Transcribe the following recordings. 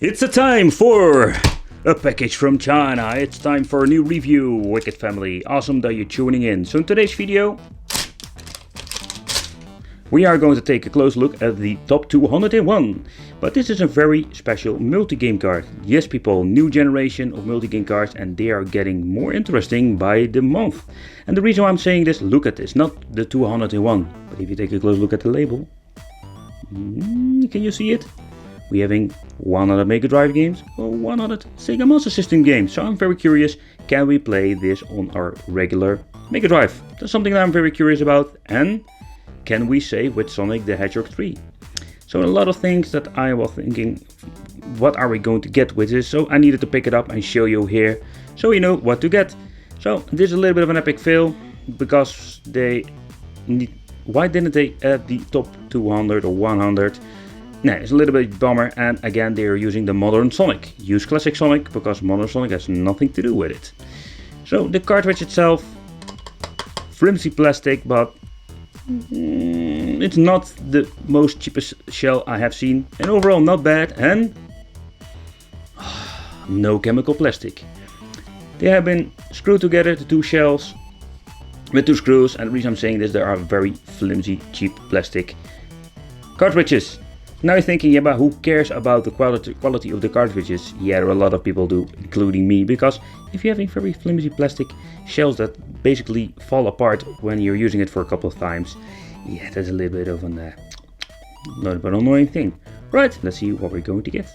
It's a time for a package from China. It's time for a new review, Wickedfamily. Awesome that you're tuning in. So in today's video, we are going to take a close look at the top 201. But this is a very special multi-game card. Yes people, new generation of multi-game cards, and they are getting more interesting by the month. And the reason why I'm saying this, look at this, not the 201. But if you take a close look at the label, can you see it? We're having 100 MegaDrive games or 100 Sega Master System games. So I'm very curious, can we play this on our regular MegaDrive? That's something that I'm very curious about. And can we say with Sonic the Hedgehog 3? So a lot of things that I was thinking, what are we going to get with this? So I needed to pick it up and show you here, so you know what to get. So this is a little bit of an epic fail, because why didn't they add the top 200 or 100? Nah, it's a little bit bummer, and again they are using the modern Sonic. Use classic Sonic, because modern Sonic has nothing to do with it. So the cartridge itself, flimsy plastic, but it's not the most cheapest shell I have seen, and overall not bad, and no chemical plastic. They have been screwed together, the two shells, with two screws, and the reason I'm saying this, they are very flimsy, cheap plastic cartridges. Now you're thinking, yeah, but who cares about the quality of the cartridges? Yeah, a lot of people do, including me, because if you're having very flimsy plastic shells that basically fall apart when you're using it for a couple of times, yeah, that's a little bit of an annoying thing. Right, let's see what we're going to get.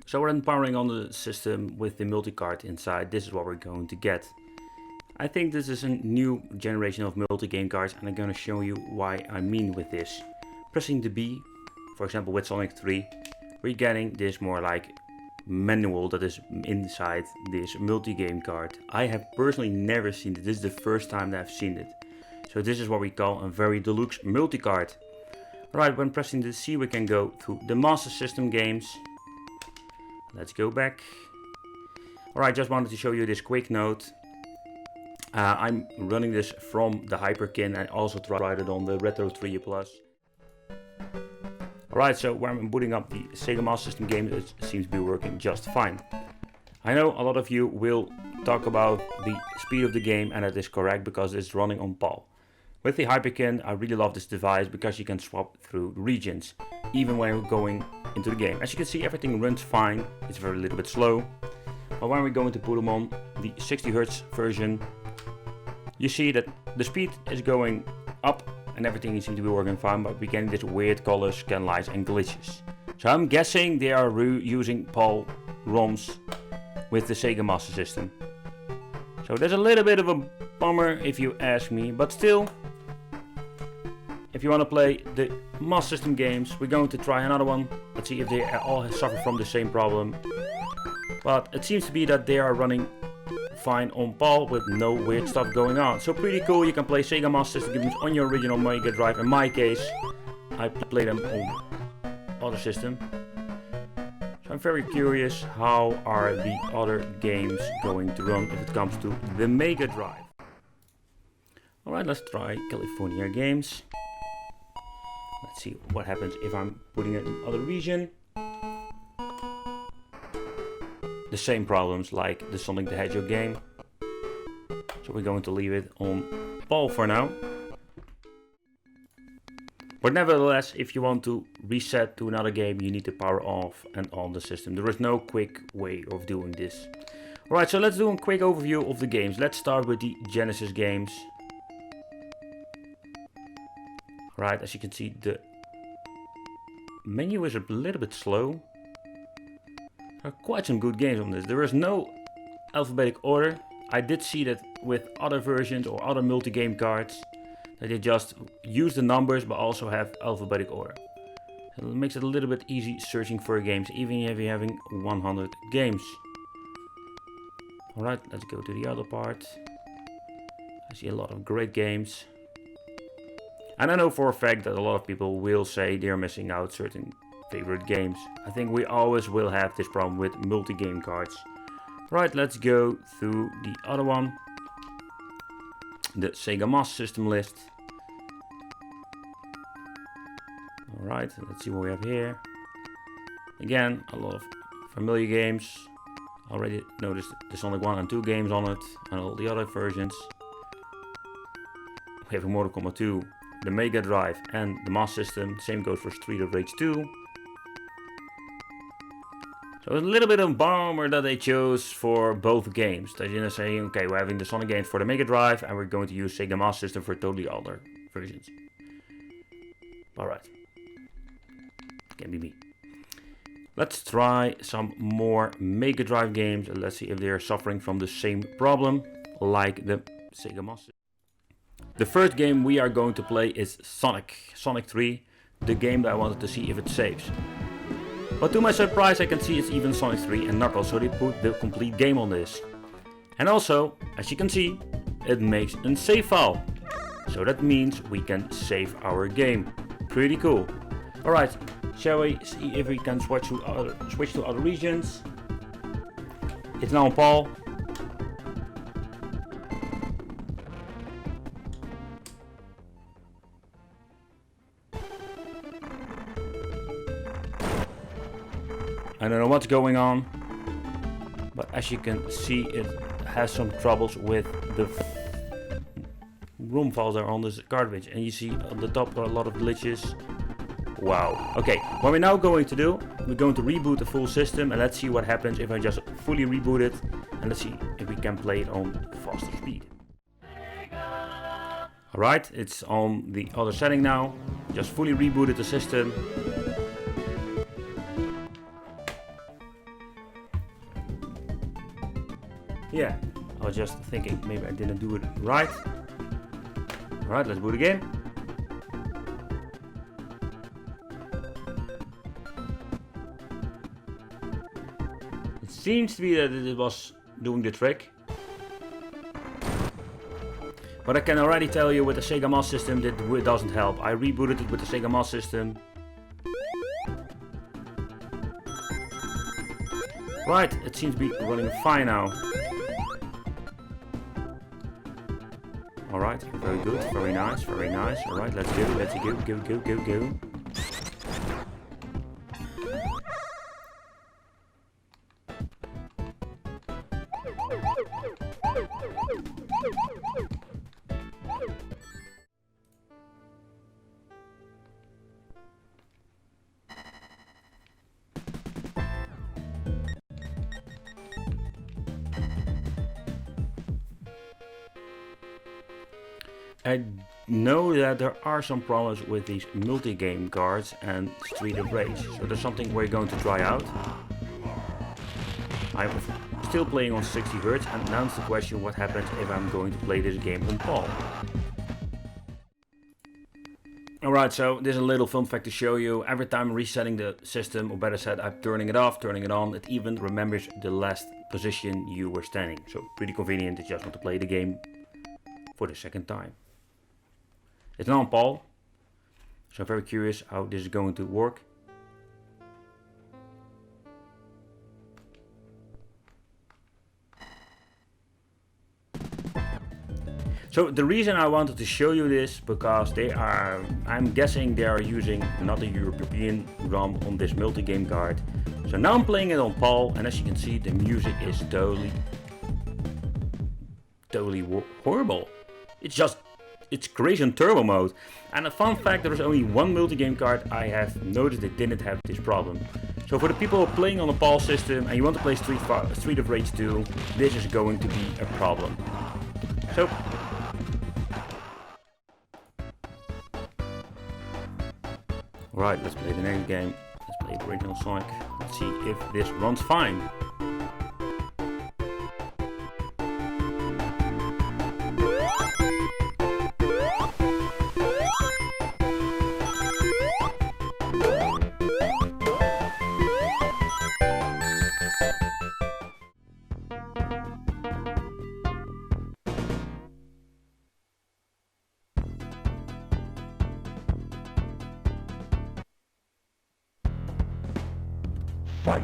So we're empowering on the system with the multi-card inside. This is what we're going to get. I think this is a new generation of multi-game cards, and I'm going to show you why I mean with this. Pressing the B, for example with Sonic 3, we're getting this more like manual that is inside this multi-game card. I have personally never seen it. This is the first time that I've seen it. So this is what we call a very deluxe multi-card. Alright, when pressing the C we can go to the Master System games. Let's go back. Alright, just wanted to show you this quick note. I'm running this from the Hyperkin, and also tried it on the Retro 3 Plus. Alright, so when I'm booting up the Sega Master System game, it seems to be working just fine. I know a lot of you will talk about the speed of the game, and that is correct because it's running on PAL. With the Hyperkin, I really love this device because you can swap through regions, even when you're going into the game. As you can see, everything runs fine. It's very little bit slow. But when we're going to put them on the 60 Hz version, you see that the speed is going up and everything seems to be working fine, but we're getting this weird colors, scan lights and glitches. So I'm guessing they are using PAL ROMs with the Sega Master System. So there's a little bit of a bummer if you ask me, but still, if you want to play the Master System games, we're going to try another one. Let's see if they all suffer from the same problem. But it seems to be that they are running fine on PAL with no weird stuff going on. So pretty cool, you can play Sega Master System games on your original Mega Drive. In my case, I play them on other system. So I'm very curious, how are the other games going to run if it comes to the Mega Drive. Alright, let's try California games. Let's see what happens if I'm putting it in other region. The same problems like the Sonic the Hedgehog game. So we're going to leave it on PAL for now. But nevertheless, if you want to reset to another game, you need to power off and on the system. There is no quick way of doing this. Alright, so let's do a quick overview of the games. Let's start with the Genesis games. Alright, as you can see, the menu is a little bit slow. There are quite some good games on this. There is no alphabetic order. I did see that with other versions or other multi-game cards, that they just use the numbers but also have alphabetic order. It makes it a little bit easy searching for games, even if you're having 100 games. Alright, let's go to the other part. I see a lot of great games. And I know for a fact that a lot of people will say they're missing out certain favorite games. I think we always will have this problem with multi-game cards. Right, let's go through the other one. The Sega Master System list. Alright, let's see what we have here. Again, a lot of familiar games. Already noticed the Sonic 1 and 2 games on it, and all the other versions. We have a Mortal Kombat 2, the Mega Drive, and the Master System. Same goes for Street of Rage 2. So it's a little bit of a bummer that they chose for both games. They're saying, okay, we're having the Sonic games for the Mega Drive, and we're going to use Sega Master System for totally other versions. Alright. Can be me. Let's try some more Mega Drive games, and let's see if they are suffering from the same problem like the Sega Master. The first game we are going to play is Sonic 3, the game that I wanted to see if it saves. But to my surprise, I can see it's even Sonic 3 and Knuckles, so they put the complete game on this. And also, as you can see, it makes a save file. So that means we can save our game. Pretty cool. Alright, shall we see if we can switch to other regions? It's now on Paul. I don't know what's going on, but as you can see, it has some troubles with the ROM files that are on this cartridge, and you see on the top are a lot of glitches. Wow. Okay, what we're now going to do, we're going to reboot the full system, and let's see what happens if I just fully reboot it, and let's see if we can play it on faster speed. Alright, it's on the other setting now. Just fully rebooted the system. Yeah, I was just thinking maybe I didn't do it right. Alright, let's boot again. It seems to be that it was doing the trick. But I can already tell you with the Sega Master System that it doesn't help. I rebooted it with the Sega Master System. Right, it seems to be running fine now. Alright, very good, very nice, very nice. Alright, let's go. I know that there are some problems with these multi-game cards and Street of Rage, so there's something we're going to try out. I'm still playing on 60 Hz, and now it's the question what happens if I'm going to play this game on PAL. Alright, so there's a little fun fact to show you. Every time resetting the system, or better said, I'm turning it off, turning it on, it even remembers the last position you were standing. So pretty convenient if you just want to play the game for the second time. It's now on PAL, so I'm very curious how this is going to work. So the reason I wanted to show you this, because I'm guessing they are using another European ROM on this multi-game card. So now I'm playing it on PAL, and as you can see, the music is totally horrible. It's crazy on turbo mode. And a fun fact, there is only one multi-game card I have noticed that didn't have this problem. So for the people who are playing on the PAL system and you want to play Street of Rage 2, this is going to be a problem. So right, let's play the next game. Let's play the original Sonic. Let's see if this runs fine. Fight.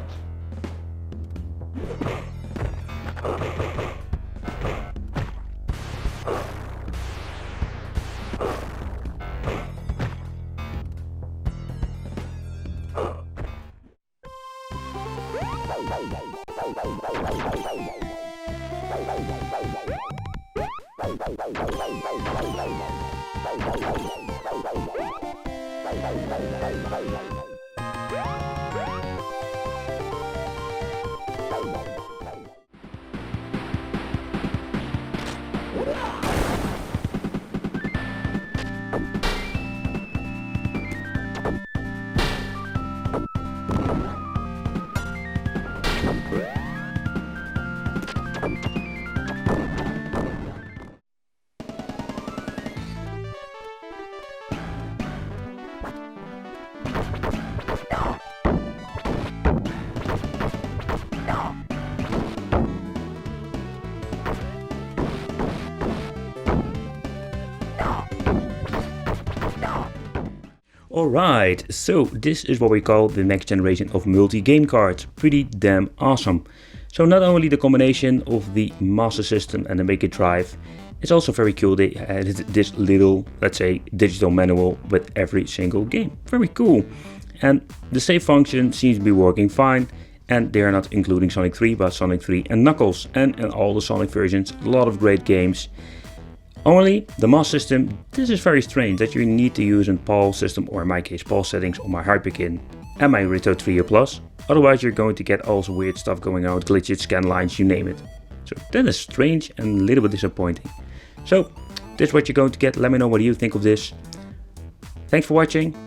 Alright, so this is what we call the next generation of multi-game cards. Pretty damn awesome. So not only the combination of the Master System and the MegaDrive, it's also very cool they added this little, let's say, digital manual with every single game. Very cool. And the save function seems to be working fine, and they are not including Sonic 3 but Sonic 3 and Knuckles, and in all the Sonic versions, a lot of great games. Only the Master System, this is very strange that you need to use a PAL system, or in my case PAL settings, on my Hyperkin and my Rito 3 Plus. Otherwise you're going to get all the weird stuff going on with glitches, scan lines, you name it. So that is strange and a little bit disappointing. So this is what you're going to get. Let me know what you think of this. Thanks for watching.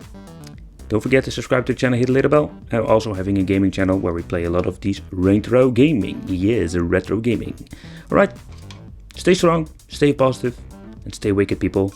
Don't forget to subscribe to the channel, hit the little bell. I'm also having a gaming channel where we play a lot of these retro gaming. Yes, retro gaming. Alright, stay strong, stay positive, and stay wicked, people.